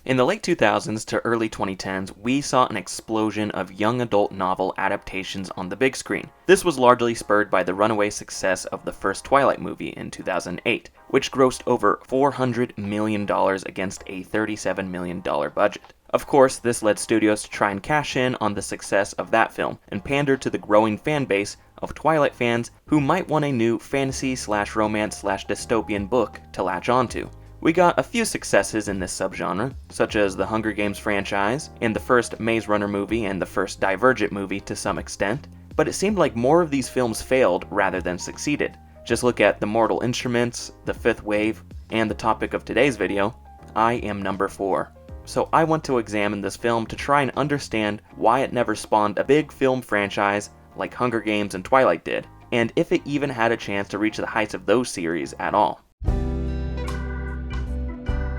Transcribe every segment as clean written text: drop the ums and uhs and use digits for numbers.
In the late 2000s to early 2010s, we saw an explosion of young adult novel adaptations on the big screen. This was largely spurred by the runaway success of the first Twilight movie in 2008, which grossed over $400 million against a $37 million budget. Of course, this led studios to try and cash in on the success of that film and pander to the growing fan base of Twilight fans who might want a new fantasy/romance/dystopian book to latch onto. We got a few successes in this subgenre, such as the Hunger Games franchise, and the first Maze Runner movie and the first Divergent movie to some extent, but it seemed like more of these films failed rather than succeeded. Just look at The Mortal Instruments, The Fifth Wave, and the topic of today's video, I Am Number 4. So I want to examine this film to try and understand why it never spawned a big film franchise like Hunger Games and Twilight did, and if it even had a chance to reach the heights of those series at all.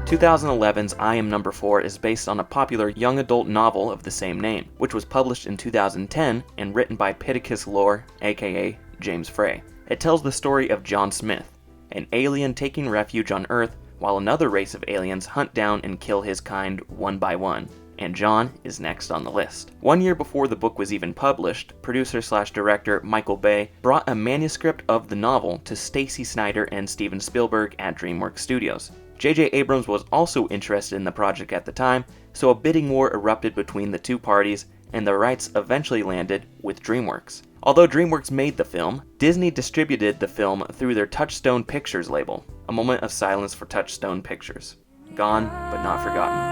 2011's I Am Number 4 is based on a popular young adult novel of the same name, which was published in 2010 and written by Pittacus Lore, aka James Frey. It tells the story of John Smith, an alien taking refuge on Earth while another race of aliens hunt down and kill his kind one by one, and John is next on the list. 1 year before the book was even published, producer/director Michael Bay brought a manuscript of the novel to Stacy Snyder and Steven Spielberg at DreamWorks Studios. J.J. Abrams was also interested in the project at the time, so a bidding war erupted between the two parties, and the rights eventually landed with DreamWorks. Although DreamWorks made the film, Disney distributed the film through their Touchstone Pictures label. A moment of silence for Touchstone Pictures. Gone, but not forgotten.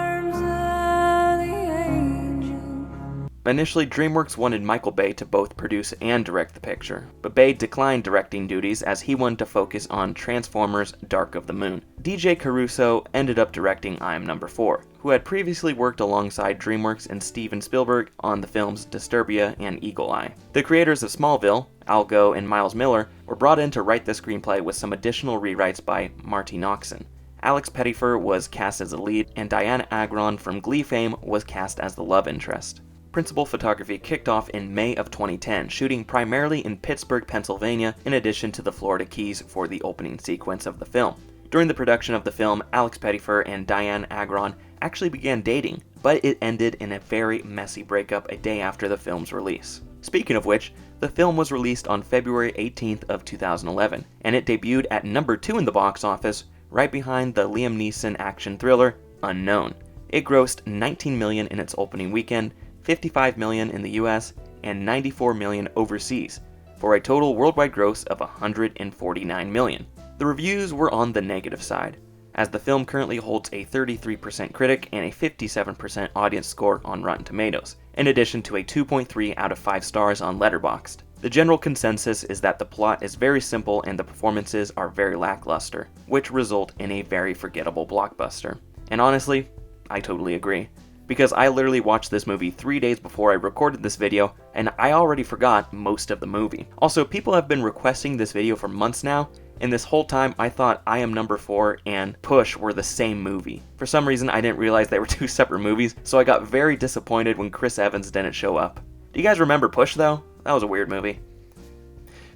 Initially, DreamWorks wanted Michael Bay to both produce and direct the picture, but Bay declined directing duties as he wanted to focus on Transformers: Dark of the Moon. DJ Caruso ended up directing I Am Number 4, who had previously worked alongside DreamWorks and Steven Spielberg on the films Disturbia and Eagle Eye. The creators of Smallville, Al Gough and Miles Miller, were brought in to write the screenplay with some additional rewrites by Marty Noxon. Alex Pettyfer was cast as the lead, and Diana Agron from Glee fame was cast as the love interest. Principal photography kicked off in May of 2010, shooting primarily in Pittsburgh, Pennsylvania, in addition to the Florida Keys for the opening sequence of the film. During the production of the film, Alex Pettyfer and Diane Agron actually began dating, but it ended in a very messy breakup a day after the film's release. Speaking of which, the film was released on February 18th of 2011, and it debuted at number 2 in the box office, right behind the Liam Neeson action thriller, Unknown. It grossed $19 million in its opening weekend, $55 million in the US, and $94 million overseas, for a total worldwide gross of $149 million. The reviews were on the negative side, as the film currently holds a 33% critic and a 57% audience score on Rotten Tomatoes, in addition to a 2.3 out of 5 stars on Letterboxd. The general consensus is that the plot is very simple and the performances are very lackluster, which result in a very forgettable blockbuster. And honestly, I totally agree. Because I literally watched this movie 3 days before I recorded this video, and I already forgot most of the movie. Also, people have been requesting this video for months now, and this whole time I thought I Am Number 4 and Push were the same movie. For some reason, I didn't realize they were two separate movies, so I got very disappointed when Chris Evans didn't show up. Do you guys remember Push though? That was a weird movie.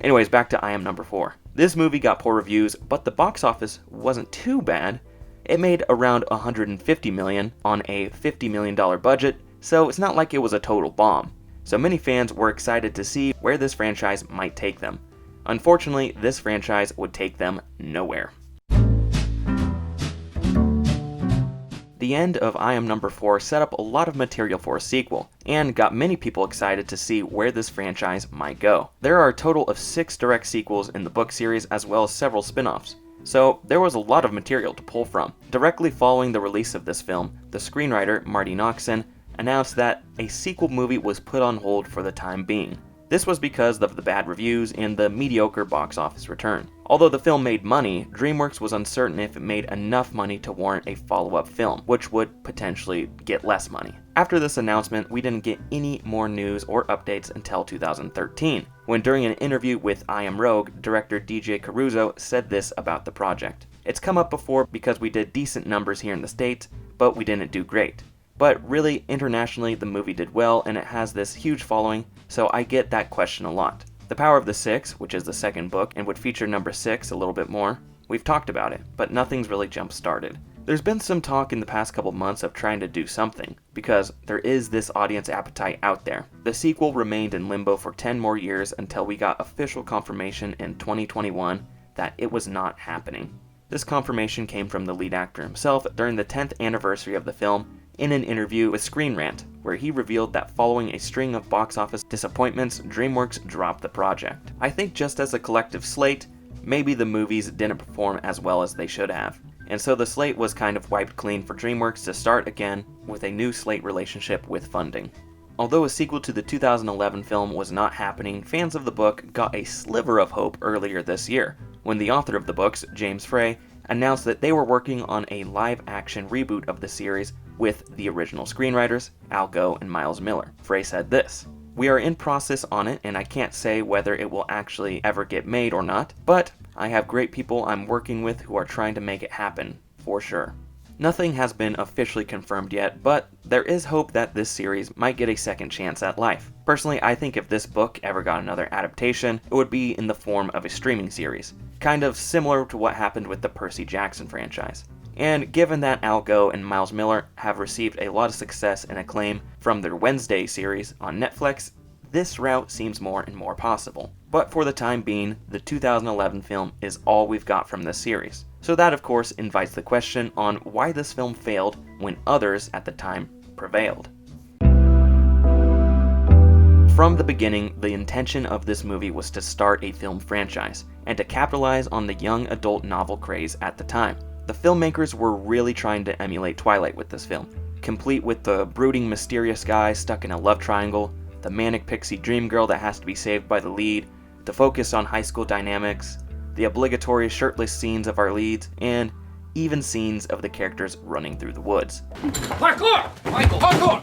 Anyways, back to I Am Number 4. This movie got poor reviews, but the box office wasn't too bad. It made around $150 million on a $50 million budget, so it's not like it was a total bomb. So many fans were excited to see where this franchise might take them. Unfortunately, this franchise would take them nowhere. The end of I Am Number 4 set up a lot of material for a sequel, and got many people excited to see where this franchise might go. There are a total of 6 direct sequels in the book series as well as several spin-offs. So there was a lot of material to pull from. Directly following the release of this film, the screenwriter Marty Noxon announced that a sequel movie was put on hold for the time being. This was because of the bad reviews and the mediocre box office return. Although the film made money, DreamWorks was uncertain if it made enough money to warrant a follow-up film, which would potentially get less money. After this announcement, we didn't get any more news or updates until 2013, when during an interview with I Am Rogue, director DJ Caruso said this about the project. It's come up before because we did decent numbers here in the States, but we didn't do great. But really, internationally, the movie did well, and it has this huge following, so I get that question a lot. The Power of the Six, which is the second book, and would feature number 6 a little bit more, we've talked about it, but nothing's really jump-started. There's been some talk in the past couple months of trying to do something, because there is this audience appetite out there. The sequel remained in limbo for 10 more years until we got official confirmation in 2021 that it was not happening. This confirmation came from the lead actor himself during the 10th anniversary of the film in an interview with Screen Rant, where he revealed that following a string of box office disappointments, DreamWorks dropped the project. I think just as a collective slate, maybe the movies didn't perform as well as they should have. And so the slate was kind of wiped clean for DreamWorks to start again with a new slate relationship with funding. Although a sequel to the 2011 film was not happening, fans of the book got a sliver of hope earlier this year, when the author of the books, James Frey, announced that they were working on a live-action reboot of the series with the original screenwriters, Al Gough and Miles Millar. Frey said this: "We are in process on it, and I can't say whether it will actually ever get made or not, but I have great people I'm working with who are trying to make it happen, for sure." Nothing has been officially confirmed yet, but there is hope that this series might get a second chance at life. Personally, I think if this book ever got another adaptation, it would be in the form of a streaming series, kind of similar to what happened with the Percy Jackson franchise. And given that Al Gough and Miles Millar have received a lot of success and acclaim from their Wednesday series on Netflix, this route seems more and more possible. But for the time being, the 2011 film is all we've got from this series. So that of course invites the question on why this film failed when others at the time prevailed. From the beginning, the intention of this movie was to start a film franchise, and to capitalize on the young adult novel craze at the time. The filmmakers were really trying to emulate Twilight with this film, complete with the brooding mysterious guy stuck in a love triangle, the manic pixie dream girl that has to be saved by the lead, the focus on high school dynamics, the obligatory shirtless scenes of our leads, and even scenes of the characters running through the woods. Parkour! Michael! Parkour!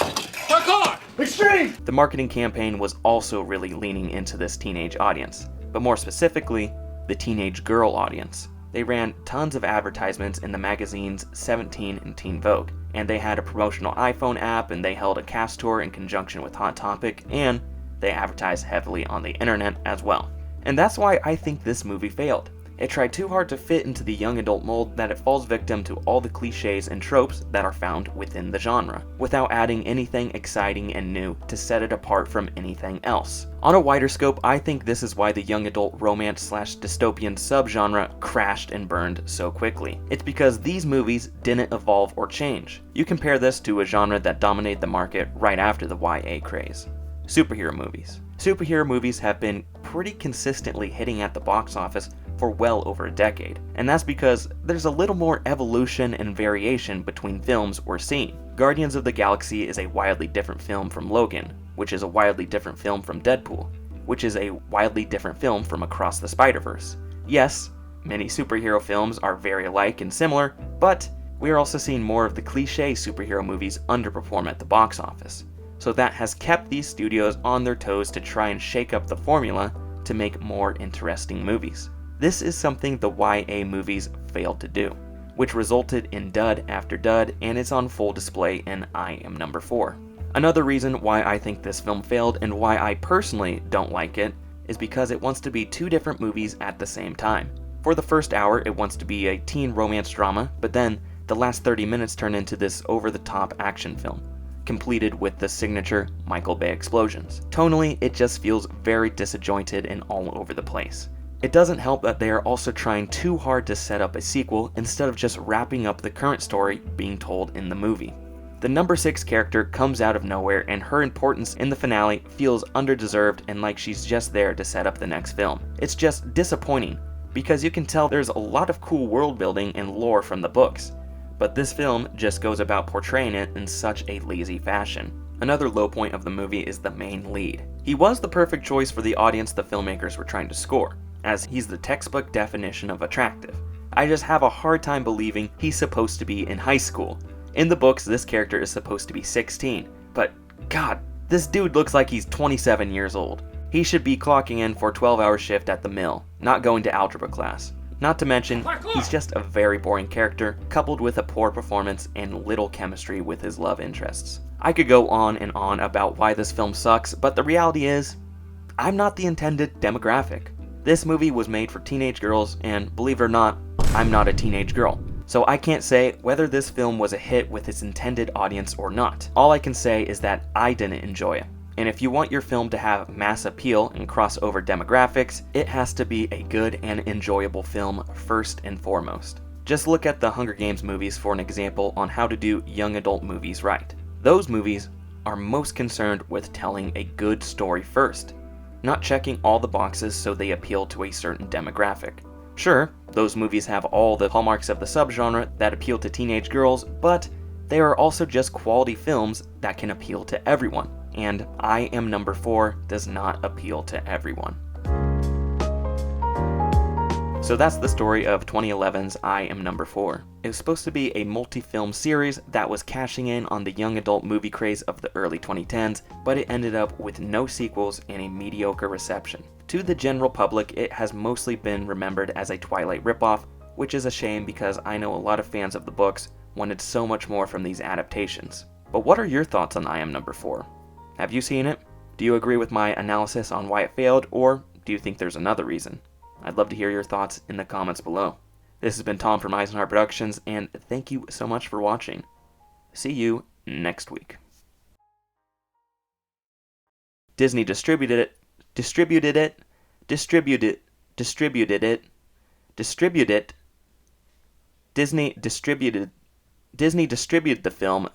Parkour! Extreme! The marketing campaign was also really leaning into this teenage audience, but more specifically, the teenage girl audience. They ran tons of advertisements in the magazines 17 and Teen Vogue, and they had a promotional iPhone app, and they held a cast tour in conjunction with Hot Topic, and they advertised heavily on the internet as well. And that's why I think this movie failed. It tried too hard to fit into the young adult mold that it falls victim to all the cliches and tropes that are found within the genre, without adding anything exciting and new to set it apart from anything else. On a wider scope, I think this is why the young adult romance/dystopian subgenre crashed and burned so quickly. It's because these movies didn't evolve or change. You compare this to a genre that dominated the market right after the YA craze. Superhero movies. Superhero movies have been pretty consistently hitting at the box office for well over a decade, and that's because there's a little more evolution and variation between films we're seeing. Guardians of the Galaxy is a wildly different film from Logan, which is a wildly different film from Deadpool, which is a wildly different film from Across the Spider-Verse. Yes, many superhero films are very alike and similar, but we are also seeing more of the cliche superhero movies underperform at the box office. So that has kept these studios on their toes to try and shake up the formula to make more interesting movies. This is something the YA movies failed to do, which resulted in dud after dud, and it's on full display in I Am Number 4. Another reason why I think this film failed and why I personally don't like it is because it wants to be two different movies at the same time. For the first hour, it wants to be a teen romance drama, but then the last 30 minutes turn into this over-the-top action film, completed with the signature Michael Bay explosions. Tonally, it just feels very disjointed and all over the place. It doesn't help that they are also trying too hard to set up a sequel instead of just wrapping up the current story being told in the movie. The number 6 character comes out of nowhere, and her importance in the finale feels underdeserved and like she's just there to set up the next film. It's just disappointing, because you can tell there's a lot of cool world building and lore from the books, but this film just goes about portraying it in such a lazy fashion. Another low point of the movie is the main lead. He was the perfect choice for the audience the filmmakers were trying to score, as he's the textbook definition of attractive. I just have a hard time believing he's supposed to be in high school. In the books, this character is supposed to be 16, but God, this dude looks like he's 27 years old. He should be clocking in for a 12-hour shift at the mill, not going to algebra class. Not to mention, he's just a very boring character, coupled with a poor performance and little chemistry with his love interests. I could go on and on about why this film sucks, but the reality is, I'm not the intended demographic. This movie was made for teenage girls, and believe it or not, I'm not a teenage girl. So I can't say whether this film was a hit with its intended audience or not. All I can say is that I didn't enjoy it. And if you want your film to have mass appeal and cross over demographics, it has to be a good and enjoyable film first and foremost. Just look at the Hunger Games movies for an example on how to do young adult movies right. Those movies are most concerned with telling a good story first, not checking all the boxes so they appeal to a certain demographic. Sure, those movies have all the hallmarks of the subgenre that appeal to teenage girls, but they are also just quality films that can appeal to everyone. And I Am Number 4 does not appeal to everyone. So that's the story of 2011's I Am Number 4. It was supposed to be a multi-film series that was cashing in on the young adult movie craze of the early 2010s, but it ended up with no sequels and a mediocre reception. To the general public, it has mostly been remembered as a Twilight ripoff, which is a shame because I know a lot of fans of the books wanted so much more from these adaptations. But what are your thoughts on I Am Number 4? Have you seen it? Do you agree with my analysis on why it failed, or do you think there's another reason? I'd love to hear your thoughts in the comments below. This has been Tom from Isenhart Productions, and thank you so much for watching. See you next week. Disney distributed it. Disney distributed the film